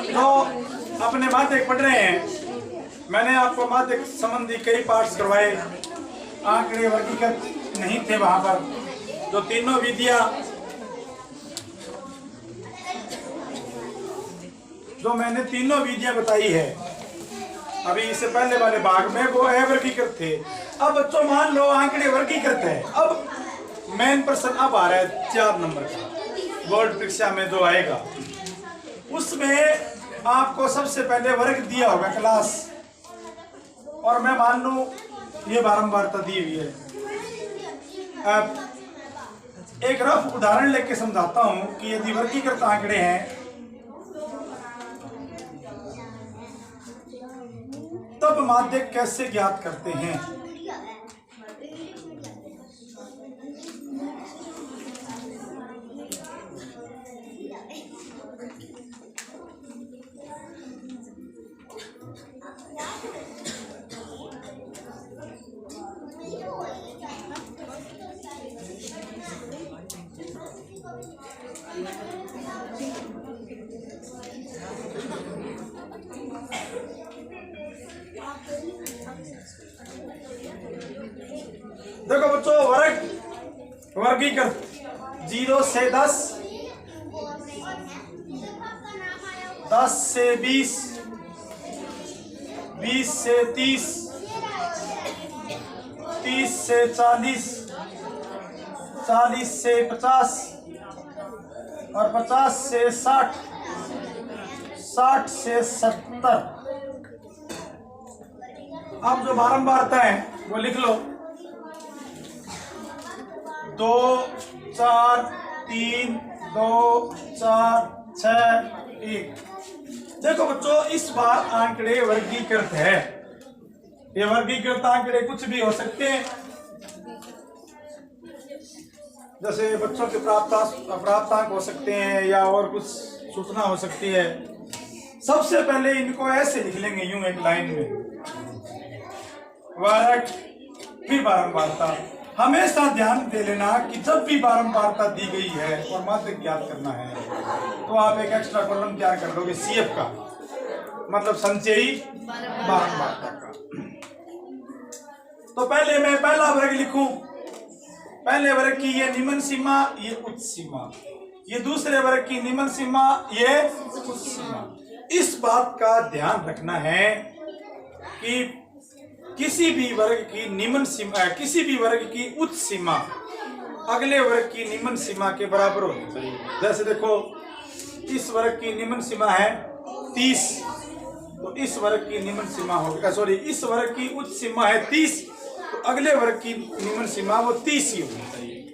जो अपने माध्यमिक पढ़ रहे हैं, मैंने आपको माध्यमिक संबंधी कई पार्ट्स करवाए, आंकड़े वर्गीकृत नहीं थे वहां पर। जो तीनों विधियां जो मैंने तीनों विधियां बताई है अभी इससे पहले वाले भाग में, वो अवर्गीकृत थे। अब बच्चों मान लो आंकड़े वर्गीकृत है। अब मेन प्रश्न अब आ रहा है 4 नंबर का, बोर्ड परीक्षा में जो आएगा उसमें आपको सबसे पहले वर्ग दिया होगा क्लास, और मैं मान लूं ये बारंबारता दी हुई है। अब एक रफ उदाहरण लेके समझाता हूं कि यदि वर्गीकृत आंकड़े हैं तब माध्य कैसे ज्ञात करते हैं। देखो बच्चों, वर्गीकृत 0 से 10, 10 से 20, 20 से 30, 30 से 40, 40 से 50 और 50 से 60, 60 से 70। अब जो बारंबारता है वो लिख लो, 2 4 3 2 4 6 1। देखो बच्चों, इस बार आंकड़े वर्गीकृत है। ये वर्गीकृत आंकड़े कुछ भी हो सकते हैं, जैसे बच्चों के प्राप्तांक हो सकते हैं या और कुछ सूचना हो सकती है। सबसे पहले इनको ऐसे लिख लेंगे, यूं एक लाइन में, वर्ग फिर बारंबारता। हमेशा ध्यान दे लेना कि जब भी बारंबारता दी गई है और माध्य ज्ञात करना है तो आप एक एक्स्ट्रा कॉलम तैयार कर लोगे, CF का मतलब संचयी बारंबारता का। तो पहले मैं पहला वर्ग लिखूं, पहले वर्ग की ये निम्न सीमा, ये उच्च सीमा, ये दूसरे वर्ग की निम्न सीमा, ये उच्च सीमा। इस बात का ध्यान रखना है कि किसी भी वर्ग की निम्न सीमा, किसी भी वर्ग की उच्च सीमा अगले वर्ग की निम्न सीमा के बराबर होनी चाहिए। जैसे देखो, इस वर्ग की निम्न सीमा है 30, तो इस वर्ग की निम्न सीमा होगी, सॉरी, इस वर्ग की उच्च सीमा है 30, तो अगले वर्ग की निम्न सीमा वो 30 ही होनी चाहिए।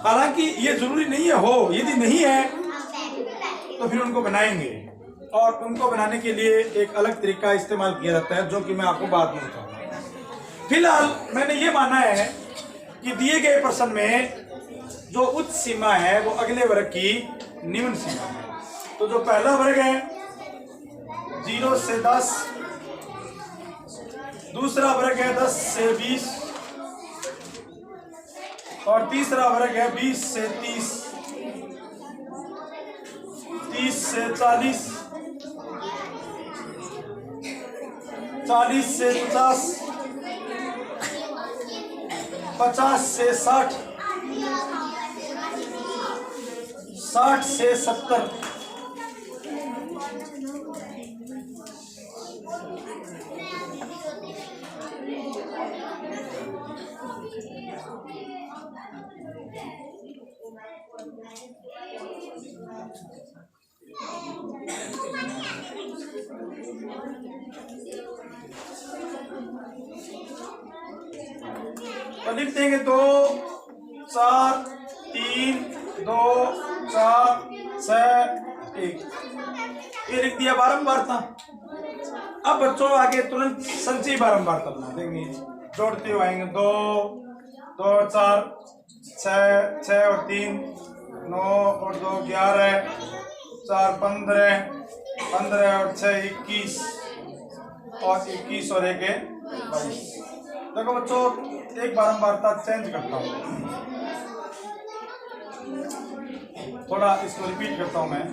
हालांकि ये जरूरी नहीं है हो, यदि नहीं है तो फिर उनको बनाएंगे, और उनको बनाने के लिए एक अलग तरीका इस्तेमाल किया जाता है, जो कि मैं आपको बाद में बताऊंगा। फिलहाल मैंने ये माना है कि दिए गए प्रश्न में जो उच्च सीमा है वो अगले वर्ग की निम्न सीमा है। तो जो पहला वर्ग है 0 से 10, दूसरा वर्ग है 10 से 20 और तीसरा वर्ग है 20 से 30, 30 से 40, 40 से 50, 50 से 60, 60 से 70, तो लिख देंगे 2 4 3 2 4 6 1। ये लिख दिया बारंबारता। अब बच्चों आगे तुरंत संचयी बारंबारता बना देंगे, जोड़ते हुए आएंगे 2 2 4 6 6 और 3 9 और 2 11 4 15 15 और 6 21 और 21 और 1 22। देखो बच्चों, एक बारंबारता चेंज करता हूँ, थोड़ा इसको रिपीट करता हूँ मैं।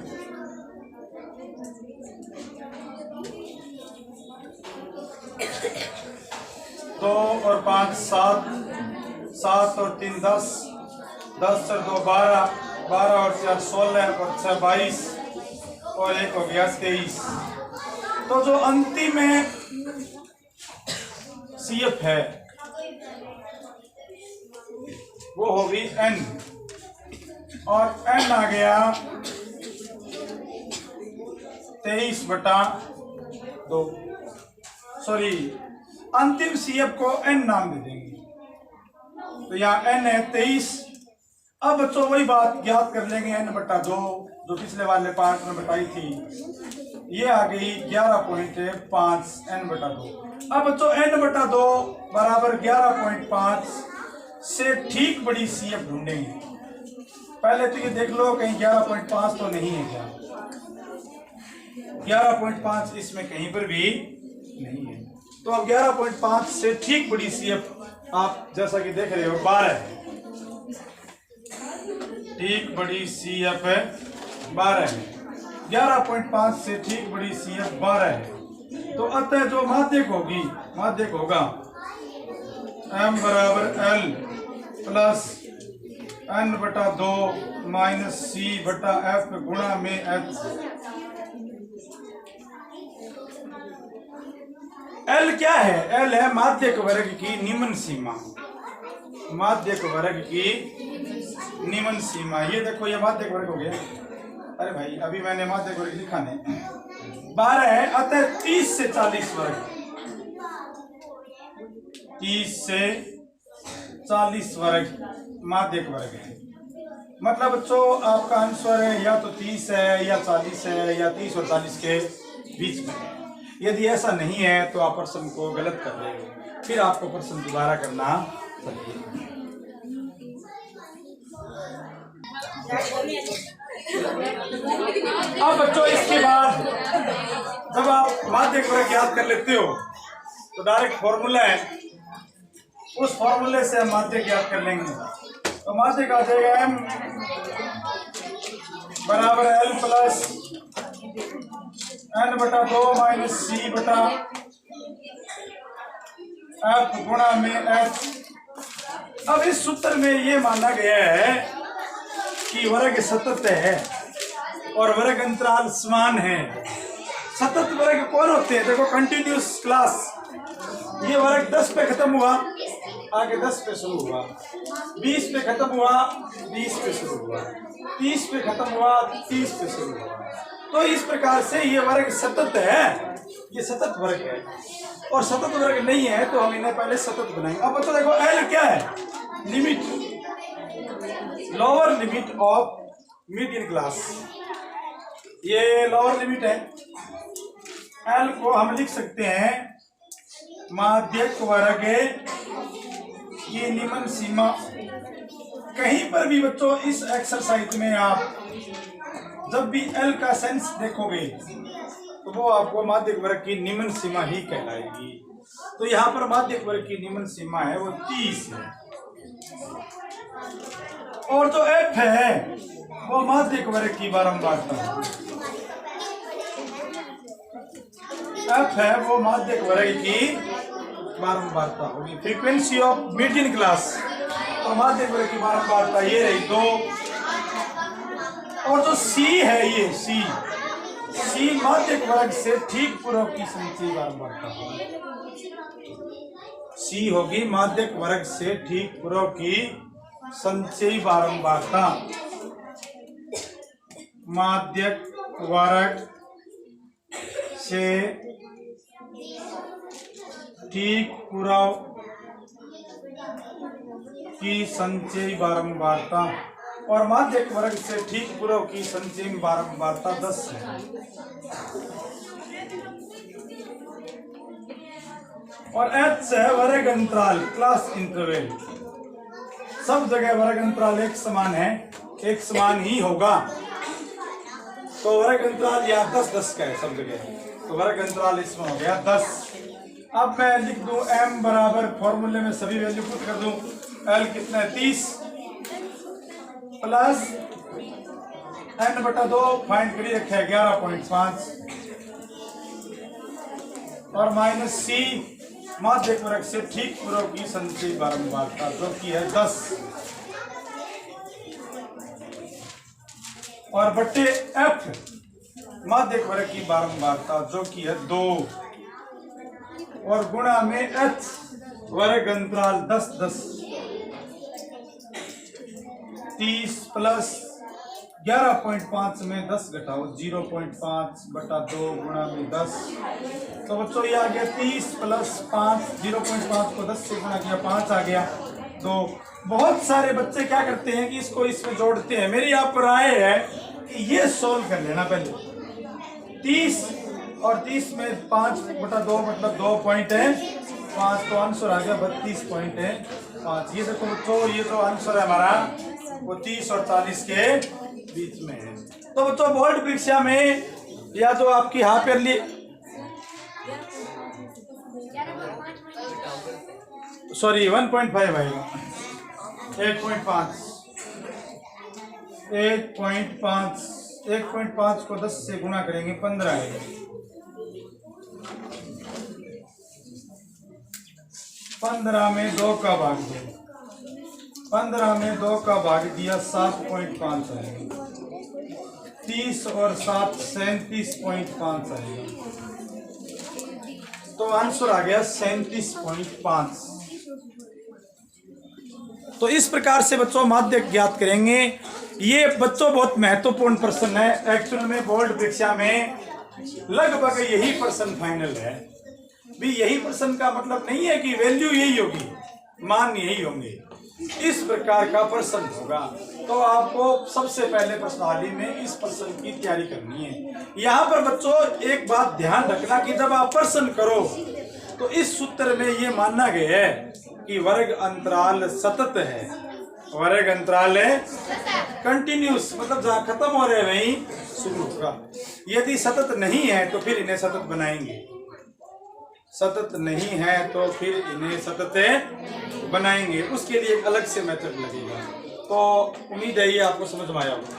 2 और 5 7, 7 और 3 10, 10 और 2 12, 12 और 4 16 और 6 22 और 1 हो गया 23। तो जो अंतिम में CF है वो होगी N, और N आ गया 23/2। सॉरी, अंतिम CF को N नाम दे देंगे, तो यहाँ N है 23। अब बच्चों वही बात ज्ञात कर लेंगे N/2 जो पिछले वाले पार्ट में बताई थी, ये आ गई 11.5 N/2। अब बच्चों N/2 बराबर 11.5 से ठीक बड़ी CF ढूंढेंगे। पहले तो ये देख लो कहीं 11.5 तो नहीं है क्या? 11.5 इसमें कहीं पर भी नहीं है। तो अब 11.5 से ठीक बड़ी CF आप जैसा कि देख रहे हो 12 है, ठीक बड़ी CF है 12 है। 11.5 से ठीक बड़ी CF 12 है। तो अतः जो माध्यक होगी, माध्यक होगा M बराबर L plus N/2 minus C/F गुणा में H। L क्या है? L है माध्यक वर्ग की निम्न सीमा, माध्यक वर्ग की निम्न सीमा। ये देखो ये माध्यक वर्ग हो गया। अरे भाई अभी मैंने माध्यक वर्ग लिखा नहीं, 12 है, अतः 30 से 40 वर्ग, 30 से 40 वर्ग माध्यक वर्ग है। मतलब बच्चों आपका आंसर है या तो 30 है या 40 है या 30 और 40 के बीच में है। यदि ऐसा नहीं है तो आप प्रश्न को गलत कर रहे हो, फिर आपको प्रश्न दोबारा करना चाहिए। अब बच्चों इसके बाद जब आप माध्यक वर्ग याद कर लेते हो तो डायरेक्ट फॉर्मूला है, उस फॉर्मूले से हम माध्यक याद कर लेंगे। तो माध्यक आ जाएगा M बराबर L plus N/2 minus C/F गुणा में H। अब इस सूत्र में ये माना गया है कि वर्ग सतत है और वर्ग अंतराल समान है। सतत वर्ग कौन होते हैं? देखो कंटिन्यूस क्लास, ये वर्ग 10 पे खत्म हुआ, आगे 10 पे शुरू हुआ, 20 पे खत्म हुआ, 20 पे शुरू हुआ, 30 पे खत्म हुआ, 30 पे शुरू हुआ। तो इस प्रकार से ये वर्ग सतत है, ये सतत वर्ग है। और सतत वर्ग नहीं है तो हम इन्हें पहले सतत बनाएंगे। अब बच्चों देखो L क्या है? Limit, lower limit of median class, ये लोअर लिमिट है। L को हम लिख सकते हैं माध्यक वर्ग की निम्न सीमा। कहीं पर भी बच्चों इस एक्सरसाइज में आप जब भी L का सेंस देखोगे तो वो आपको माध्यक वर्ग की निम्न सीमा ही कहलाएगी। तो यहाँ पर माध्यक वर्ग की निम्न सीमा है वो 30 है, और जो F है वो माध्यक वर्ग की बारंबारता है। F है वो माध्यक वर्ग की बारंबारता होगी, फ्रीक्वेंसी ऑफ मीडियन क्लास। तो माध्यक वर्ग की बारंबारता ये रही 2। और जो C है ये C माध्यक वर्ग से ठीक पूर्व की संचयी बारंबारता होगी। C होगी माध्यक वर्ग से ठीक पूर्व की संचयी बारंबारता। माध्यक वर्ग से ठीक पूर्व की संचयी बारंबारता, और माध्यक वर्ग से ठीक पूर्व की संचयी बारंबारता 10 है। और H है वर्ग अंतराल, क्लास इंटरवल। सब जगह वर्ग अंतराल एक समान है, एक समान ही होगा। तो वर्ग अंतराल या 10-10 का है सब जगह, तो वर्ग अंतराल इसमें हो गया 10। अब मैं लिख दूं M बराबर, फॉर्मूले में सभी वैल्यू पुट कर दूं, L कितना है 30 प्लस N/2 फाइंड करिए रखा है 11.5 और माइनस C माध्यक वर्ग से ठीक पूर्व की संचयी बारंबारता जो कि है 10 और बट्टे F माध्यक वर्ग की बारंबारता जो कि है 2 और गुणा में H वर्ग अंतराल 10 10 30 प्लस 11.5 में 10 घटाओ 0.5 बटा 2 गुणा में 10। तो बच्चों ये आ गया 30 प्लस 5 0.5 को 10 से गुणा किया 5 आ गया। तो बहुत सारे बच्चे क्या करते हैं कि इसको इसमें जोड़ते हैं। मेरी आप पर राय है कि ये सोल्व कर लेना पहले। 30 और 30 में 5 बटा 2 मतलब 2 पॉइंट है 5 तो आंसर आ गया 32 पॉइंट है 5। ये देखो बच्चों ये जो आंसर है हमारा वो 30 और 40 के बीच में है। तो बच्चों बोर्ड परीक्षा में या जो आपकी हाफ ईयरली सॉरी 1.5 आएगा 1.5 को 10 से गुना करेंगे 15 आएगा। 15 में 2 का भाग दिया 15 में 2 का भाग दिया 7.5 आएगा। 30 और 7 37.5 आएगा। तो आंसर आ गया 37.5। तो इस प्रकार से बच्चों माध्यक ज्ञात करेंगे। ये बच्चों बहुत महत्वपूर्ण प्रश्न है। एक्चुअल में बोर्ड परीक्षा में लगभग यही प्रश्न फाइनल है। भी यही प्रश्न का मतलब नहीं है कि वैल्यू यही होगी मान यही होंगे। इस प्रकार का प्रश्न होगा। तो आपको सबसे पहले प्रश्नावली में इस प्रश्न की तैयारी करनी है। यहाँ पर बच्चों एक बात ध्यान रखना कि जब आप प्रश्न करो तो इस सूत्र में ये माना गया है कि वर्ग अंतराल सतत है। वर्ग अंतराल है कंटिन्यूस मतलब जहाँ खत्म हो रहे वहीं शुरू होगा। यदि सतत नहीं है तो फिर इन्हें सतत बनाएंगे। सतत नहीं है तो फिर इन्हें सतत बनाएंगे। उसके लिए एक अलग से मेथड लगेगा। तो उम्मीद है ये आपको समझ में आया होगा।